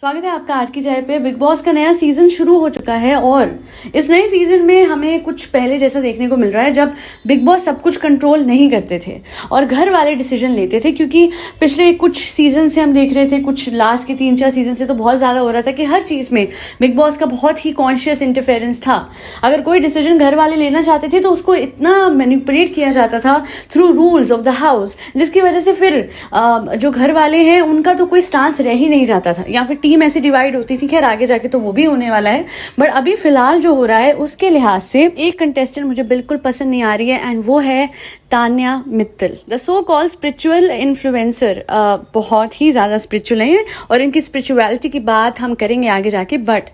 स्वागत है आपका आज की चाय पे। बिग बॉस का नया सीजन शुरू हो चुका है और इस नए सीजन में हमें कुछ पहले जैसा देखने को मिल रहा है जब बिग बॉस सब कुछ कंट्रोल नहीं करते थे और घर वाले डिसीजन लेते थे। क्योंकि पिछले कुछ सीजन से हम देख रहे थे, कुछ लास्ट के 3-4 सीजन से तो बहुत ज़्यादा हो रहा था कि हर चीज़ में बिग बॉस का बहुत ही कॉन्शियस इंटरफेरेंस था। अगर कोई डिसीजन घर वाले लेना चाहते थे तो उसको इतना मैनिपुलेट किया जाता था through rules of the house, जिसकी वजह से फिर जो घर वाले हैं उनका तो कोई स्टांस रह ही नहीं जाता था या फिर टीम ऐसी डिवाइड होती थी। खैर आगे जाके तो वो भी होने वाला है, बट अभी फिलहाल जो हो रहा है उसके लिहाज से एक कंटेस्टेंट मुझे बिल्कुल पसंद नहीं आ रही है एंड वो है Tanya Mittal, the so called spiritual influencer. बहुत ही ज़्यादा स्पिरिचुअल हैं और इनकी स्पिरिचुअलिटी की बात हम करेंगे आगे जाके। बट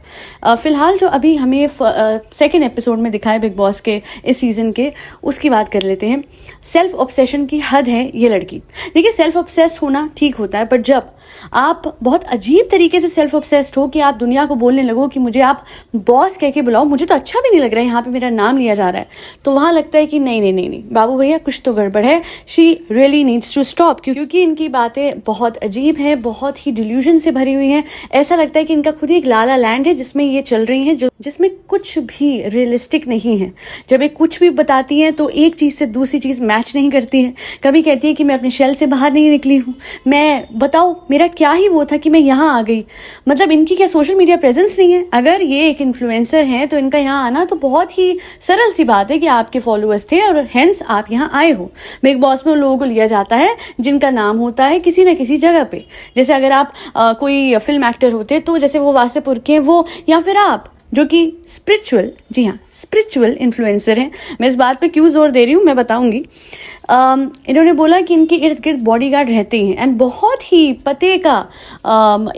फिलहाल जो अभी हमें सेकेंड एपिसोड में दिखा है बिग बॉस के इस सीजन के, उसकी बात कर लेते हैं। सेल्फ ऑब्सेशन की हद है ये लड़की। देखिए, सेल्फ ऑब्सेस्ड होना ठीक होता है, बट जब आप बहुत अजीब तरीके से सेल्फ ऑब्सेस्ड हो कि आप दुनिया को बोलने लगो कि मुझे आप बॉस कह के बुलाओ, मुझे तो अच्छा भी नहीं लग रहा है यहाँ पे मेरा नाम लिया जा रहा है, तो वहाँ लगता है कि नहीं नहीं नहीं नहीं बाबू भैया कुछ तो गड़बड़ है। She really needs to stop, क्योंकि इनकी बातें बहुत अजीब हैं, बहुत ही डिल्यूजन से भरी हुई हैं। ऐसा लगता है कि इनका खुद ही एक लाला लैंड है जिसमें ये चल रही हैं, जिसमें कुछ भी रियलिस्टिक नहीं है। जब ये कुछ भी बताती हैं तो एक चीज़ से दूसरी चीज़ मैच नहीं करती है। कभी कहती है कि मैं अपनी शेल से बाहर नहीं निकली हूँ, मैं बताओ मेरा क्या ही वो था कि मैं यहाँ आ गई। मतलब इनकी क्या सोशल मीडिया प्रेजेंस नहीं है? अगर ये एक इन्फ्लुएंसर हैं तो इनका यहाँ आना तो बहुत ही सरल सी बात है कि आपके फॉलोअर्स थे और हेंस आप यहाँ आए हो। बिग बॉस में उन लोगों को लिया जाता है जिनका नाम होता है किसी न किसी जगह पे। जैसे अगर आप कोई फिल्म एक्टर होते तो जैसे वो वासेपुर के वो, या फिर आप जो कि स्पिरिचुअल, जी हाँ स्पिरिचुअल इन्फ्लुएंसर हैं। मैं इस बात पे क्यों जोर दे रही हूँ मैं बताऊंगी। इन्होंने बोला कि इनके इर्द गिर्द बॉडीगार्ड रहते हैं एंड बहुत ही पते का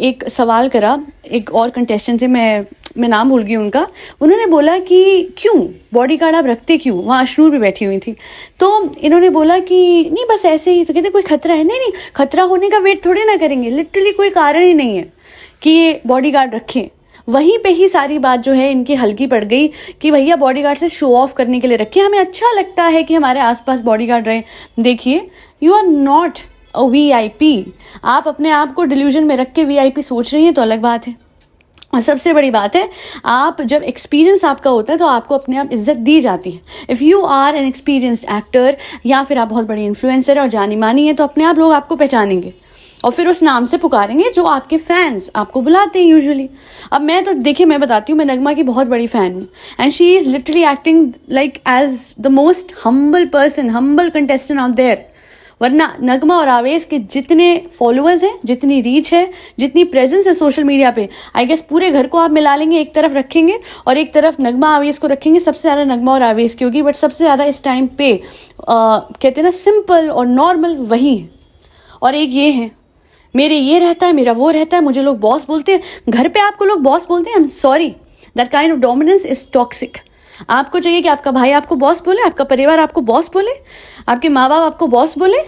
एक सवाल करा एक और कंटेस्टेंट से, मैं नाम भूल गई उनका। उन्होंने बोला कि क्यों बॉडीगार्ड आप रखते क्यों? वहाँ अशनूर भी बैठी हुई थी, तो इन्होंने बोला कि नहीं बस ऐसे ही। तो कहते कोई खतरा है? नहीं नहीं, खतरा होने का वेट थोड़ी ना करेंगे, लिटरली कोई कारण ही नहीं है कि ये बॉडीगार्ड रखें। वहीं पे ही सारी बात जो है इनकी हल्की पड़ गई कि भैया बॉडीगार्ड से शो ऑफ करने के लिए रखे, हमें अच्छा लगता है कि हमारे आसपास बॉडीगार्ड रहे। देखिए, you are not a VIP. आप अपने आप को डिल्यूजन में रख के वीआईपी सोच रही हैं तो अलग बात है। और सबसे बड़ी बात है, आप जब एक्सपीरियंस आपका होता है तो आपको अपने आप इज्जत दी जाती है। If you are an experienced actor या फिर आप बहुत बड़ी इन्फ्लुएंसर और जानी मानी है तो अपने आप लोग आपको पहचानेंगे और फिर उस नाम से पुकारेंगे जो आपके फैंस आपको बुलाते हैं यूजुअली। अब मैं तो देखिए, मैं बताती हूँ, मैं नगमा की बहुत बड़ी फ़ैन हूँ and she is literally acting like as the most humble person, humble contestant out there. वरना नगमा और आवेश के जितने फॉलोअर्स हैं, जितनी रीच है, जितनी प्रेजेंस है सोशल मीडिया पे, आई गेस पूरे घर को आप मिला लेंगे, एक तरफ रखेंगे और एक तरफ नगमा आवेश को रखेंगे। सबसे ज़्यादा नगमा और आवेश की होगी, बट सबसे ज़्यादा इस टाइम पे कहते हैं ना सिंपल और नॉर्मल वही है। और एक ये है, मेरे ये रहता है, मेरा वो रहता है, मुझे लोग बॉस बोलते हैं। घर पे आपको लोग बॉस बोलते हैं, I am sorry, that kind of dominance is toxic. आपको चाहिए कि आपका भाई आपको बॉस बोले, आपका परिवार आपको बॉस बोले, आपके माँ बाप आपको बॉस बोले।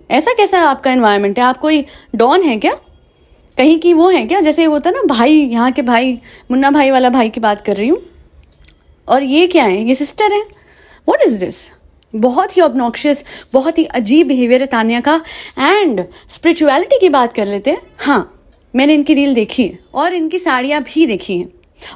ऐसा कैसा आपका एनवायरनमेंट है? आप कोई डॉन है क्या? कहीं की वो है क्या? जैसे होता है ना भाई, यहाँ के भाई, मुन्ना भाई वाला भाई की बात कर रही हूँ। और ये क्या है? ये सिस्टर है? What is this? बहुत ही ऑब्नॉक्शियस, बहुत ही अजीब बिहेवियर है तान्या का। एंड स्पिरिचुअलिटी की बात कर लेते हैं। हाँ, मैंने इनकी रील देखी है और इनकी साड़ियाँ भी देखी हैं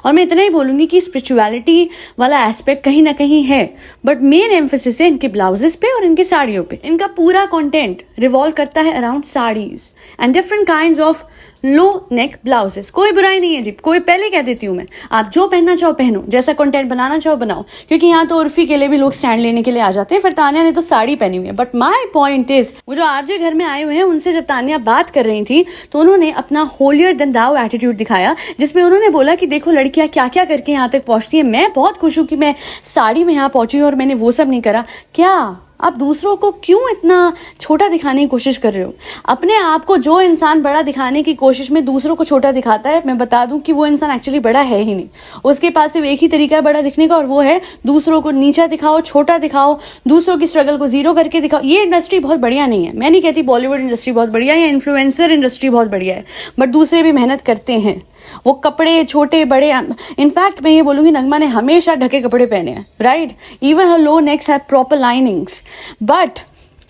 और मैं इतना ही बोलूँगी कि स्पिरिचुअलिटी वाला एस्पेक्ट कहीं ना कहीं है, बट मेन एम्फोसिस है इनके ब्लाउजेस पे और इनके साड़ियों पे। इनका पूरा कंटेंट रिवॉल्व करता है around saris and different kinds of low neck blouses. कोई बुराई नहीं है जी, कोई पहले कह देती हूँ मैं, आप जो पहनना चाहो पहनो, जैसा कंटेंट बनाना चाहो बनाओ, क्योंकि यहाँ तो उर्फी के लिए भी लोग स्टैंड लेने के लिए आ जाते हैं। फिर तान्या ने तो साड़ी पहनी हुई है, बट माय पॉइंट इज, वो जो आरजे घर में आए हुए हैं उनसे जब तान्या बात कर रही थी तो उन्होंने अपना होलियर देन दाउ एटीट्यूड दिखाया, जिसमें उन्होंने बोला कि देखो लड़कियां क्या क्या करके यहाँ तक पहुंचती है, मैं बहुत खुश हूँ कि मैं साड़ी में यहाँ पहुंची हूँ और मैंने वो सब नहीं करा। क्या आप दूसरों को क्यों इतना छोटा दिखाने की कोशिश कर रहे हो? अपने आप को जो इंसान बड़ा दिखाने की कोशिश में दूसरों को छोटा दिखाता है, मैं बता दूं कि वो इंसान एक्चुअली बड़ा है ही नहीं। उसके पास सिर्फ एक ही तरीका है बड़ा दिखने का और वो है दूसरों को नीचा दिखाओ, छोटा दिखाओ, दूसरों की स्ट्रगल को जीरो करके दिखाओ। ये इंडस्ट्री बहुत बढ़िया नहीं है। मैं नहीं कहती बॉलीवुड इंडस्ट्री बहुत बढ़िया है या इन्फ्लुएंसर इंडस्ट्री बहुत बढ़िया है, बट दूसरे भी मेहनत करते हैं। वो कपड़े छोटे बड़े, इनफैक्ट मैं ये बोलूँगी नगमा ने हमेशा ढके कपड़े पहने हैं, right? Even her low next have proper linings, but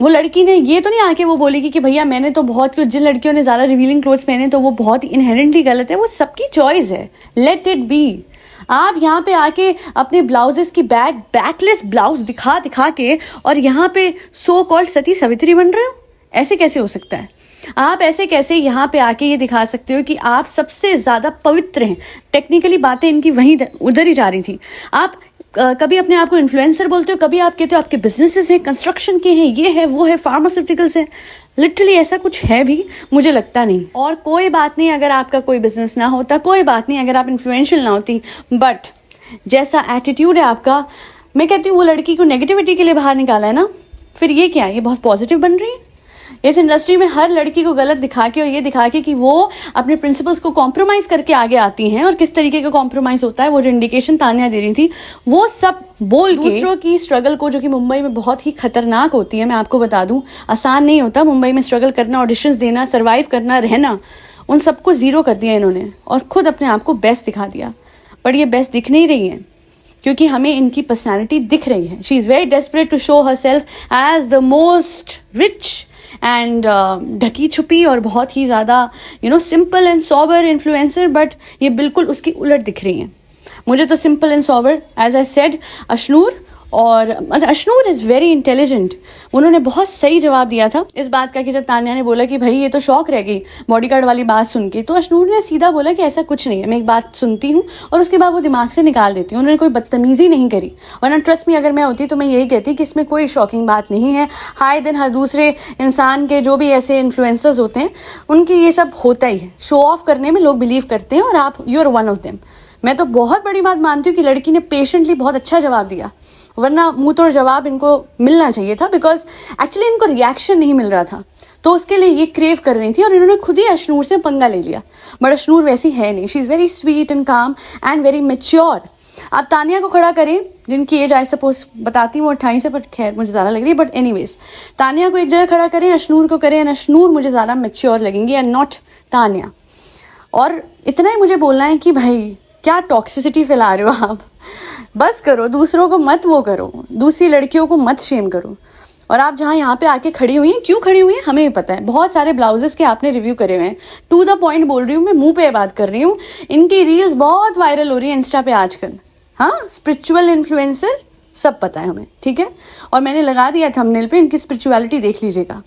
वो लड़की ने ये तो नहीं आके वो बोलेगी कि भैया मैंने तो बहुत कुछ, जिन लड़कियों ने ज़्यादा रिवीलिंग क्लोथ्स पहने तो वो बहुत इनहेरेंटली गलत है, वो सबकी चॉइस है, लेट इट बी। आप यहाँ पे आके अपने ब्लाउजेस की बैकलेस ब्लाउज दिखा दिखा के और यहाँ पे सो कॉल्ड सती सावित्री बन रहे हो, ऐसे कैसे हो सकता है? आप ऐसे कैसे यहाँ पे आके ये दिखा सकते हो कि आप सबसे ज़्यादा पवित्र हैं? टेक्निकली बातें इनकी वहीं उधर ही जा रही थी। आप कभी अपने आप को इन्फ्लुएंसर बोलते हो, कभी आप कहते हो आपके बिजनेसेस हैं, कंस्ट्रक्शन के हैं, ये है वो है, फार्मास्यूटिकल्स है। लिटरली ऐसा कुछ है भी? मुझे लगता नहीं। और कोई बात नहीं अगर आपका कोई बिजनेस ना होता, कोई बात नहीं अगर आप इन्फ्लुएंशियल ना होती, बट जैसा एटीट्यूड है आपका, मैं कहती हूँ वो लड़की को नेगेटिविटी के लिए बाहर निकाला है ना, फिर ये क्या है? ये बहुत पॉजिटिव बन रही है इस इंडस्ट्री में, हर लड़की को गलत दिखा के और ये दिखा के कि वो अपने प्रिंसिपल्स को कॉम्प्रोमाइज करके आगे आती हैं। और किस तरीके का कॉम्प्रोमाइज होता है, वो जो इंडिकेशन तान्या दे रही थी वो सब बोल के दूसरों की स्ट्रगल को, जो कि मुंबई में बहुत ही खतरनाक होती है, मैं आपको बता दूं, आसान नहीं होता मुंबई में स्ट्रगल करना, ऑडिशंस देना, सर्वाइव करना, रहना, उन सबको जीरो कर दिया इन्होंने और खुद अपने आप को बेस्ट दिखा दिया। बट ये बेस्ट दिख नहीं रही है क्योंकि हमें इनकी पर्सनैलिटी दिख रही है। She is very desperate to show herself as the most rich and ढकी छुपी और बहुत ही ज़्यादा simple and sober influencer, but ये बिल्कुल उसकी उलट दिख रही हैं। मुझे तो simple and sober, as I said, Ashnoor, और अशनूर इज़ वेरी इंटेलिजेंट। उन्होंने बहुत सही जवाब दिया था इस बात का कि जब तान्या ने बोला कि भाई ये तो शौक रह गई बॉडीगार्ड वाली बात सुन के, तो अशनूर ने सीधा बोला कि ऐसा कुछ नहीं है, मैं एक बात सुनती हूँ और उसके बाद वो दिमाग से निकाल देती हूँ। उन्होंने कोई बदतमीजी नहीं करी, वरना ट्रस्ट में अगर मैं होती तो मैं यही कहती कि इसमें कोई शॉकिंग बात नहीं है। हाय दिन हर दूसरे इंसान के जो भी ऐसे इन्फ्लुएंसर्स होते हैं उनके ये सब होता ही है, शो ऑफ करने में लोग बिलीव करते हैं और आप you are one of them. मैं तो बहुत बड़ी बात मानती हूँ कि लड़की ने पेशेंटली बहुत अच्छा जवाब दिया, वरना मुंह तोड़ जवाब इनको मिलना चाहिए था, बिकॉज एक्चुअली इनको रिएक्शन नहीं मिल रहा था, तो उसके लिए ये क्रेव कर रही थी और इन्होंने खुद ही अशनूर से पंगा ले लिया। बट अशनूर वैसी है नहीं, she is very sweet and काम एंड वेरी मेच्योर। आप तान्या को खड़ा करें, जिनकी एज आई सपोज बताती हूँ 28 है, बट खैर मुझे ज़्यादा लग रही है, बट एनीवेज तान्या को एक जगह खड़ा करें, अशनूर को करें, एंड अशनूर मुझे ज़्यादा मेच्योर लगेंगी एंड नॉट तान्या। और इतना ही मुझे बोलना है कि भाई क्या टॉक्सिसिटी फैला रहे हो आप, बस करो, दूसरों को मत वो करो, दूसरी लड़कियों को मत शेम करो। और आप जहाँ यहाँ पे आके खड़ी हुई हैं, क्यों खड़ी हुई हैं हमें भी पता है, बहुत सारे ब्लाउजेस के आपने रिव्यू करे हुए हैं। टू द पॉइंट बोल रही हूँ मैं, मुंह पे बात कर रही हूँ। इनकी रील्स बहुत वायरल हो रही है इंस्टा पे आजकल। हाँ, स्पिरिचुअल इन्फ्लुएंसर, सब पता है हमें, ठीक है। और मैंने लगा दिया थंबनेल पे, इनकी स्पिरिचुअलिटी देख लीजिएगा।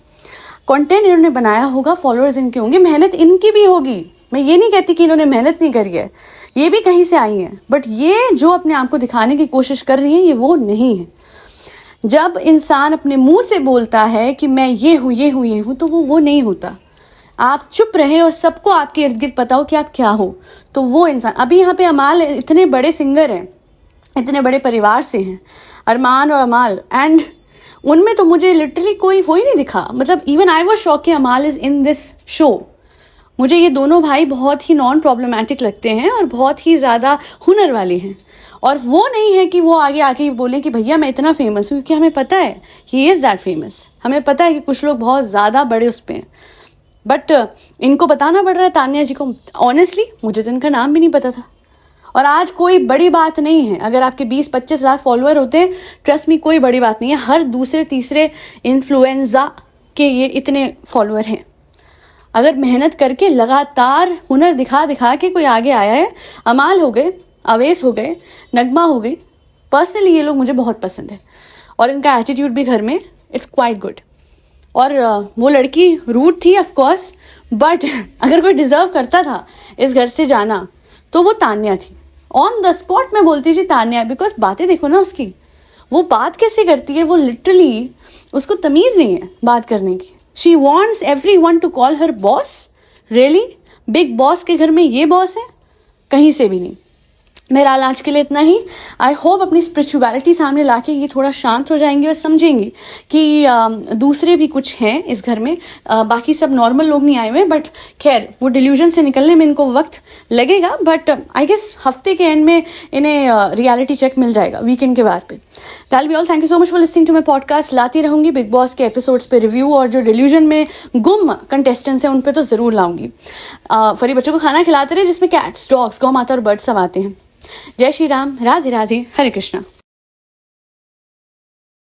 कंटेंट इन्होंने बनाया होगा, फॉलोअर्स इनके होंगे, मेहनत इनकी भी होगी। मैं ये नहीं कहती कि इन्होंने मेहनत नहीं करी है, ये भी कहीं से आई है, बट ये जो अपने आप को दिखाने की कोशिश कर रही है ये वो नहीं है। जब इंसान अपने मुंह से बोलता है कि मैं ये हूँ ये हूँ ये हूँ, तो वो नहीं होता। आप चुप रहे और सबको आपके इर्द गिर्द पता हो कि आप क्या हो, तो वो इंसान। अभी यहाँ पे अमाल इतने बड़े सिंगर हैं, इतने बड़े परिवार से हैं, अरमान और अमाल, एंड उनमें तो मुझे लिटरली कोई वो ही नहीं दिखा। मतलब इवन आई वाज शॉक्ड कि अमाल इज इन दिस शो। मुझे ये दोनों भाई बहुत ही नॉन प्रॉब्लमैटिक लगते हैं और बहुत ही ज़्यादा हुनर वाले हैं। और वो नहीं है कि वो आगे आके बोलें कि भैया मैं इतना फेमस हूँ, क्योंकि हमें पता है ही इज़ दैट फेमस। हमें पता है कि कुछ लोग बहुत ज़्यादा बड़े उस पर हैं, बट इनको बताना पड़ रहा है तान्या जी को। ऑनेस्टली मुझे तो इनका नाम भी नहीं पता था। और आज कोई बड़ी बात नहीं है अगर आपके 20-25 लाख फॉलोअर होते हैं, ट्रस्ट मी कोई बड़ी बात नहीं है। हर दूसरे तीसरे इन्फ्लुएंजा के ये इतने फॉलोअर हैं। अगर मेहनत करके लगातार हुनर दिखा दिखा के कोई आगे आया है, अमाल हो गए, अवेश हो गए, नगमा हो गई, पर्सनली ये लोग मुझे बहुत पसंद है और इनका एटीट्यूड भी घर में इट्स क्वाइट गुड। और वो लड़की रूड थी ऑफ कोर्स, बट अगर कोई डिजर्व करता था इस घर से जाना तो वो तान्या थी। ऑन द स्पॉट मैं बोलती थी तान्या, बिकॉज बातें देखो ना उसकी, वो बात कैसे करती है, वो लिटरली उसको तमीज़ नहीं है बात करने की। She wants everyone to call her boss. Really? Bigg Boss के घर में ये बॉस है? कहीं से भी नहीं। मेरा आज के लिए इतना ही। आई होप अपनी स्पिरिचुअलिटी सामने लाके ये थोड़ा शांत हो जाएंगे और समझेंगी कि दूसरे भी कुछ हैं इस घर में, बाकी सब नॉर्मल लोग नहीं आए हुए। बट खैर वो डिल्यूजन से निकलने में इनको वक्त लगेगा, बट आई गेस हफ्ते के एंड में इन्हें रियलिटी चेक मिल जाएगा वीकेंड के बाद पे। That be all. Thank you so much for listening to my podcast. लाती रहूंगी बिग बॉस के एपिसोड्स पे रिव्यू, और जो डिल्यूजन में गुम कंटेस्टेंट्स हैं उन पे तो ज़रूर लाऊंगी। फरी बच्चों को खाना खिलाते रहे जिसमें कैट्स, डॉग्स, गौ माता और बर्ड्स सब आते हैं। जय श्री राम, राधे राधे, हरे कृष्णा।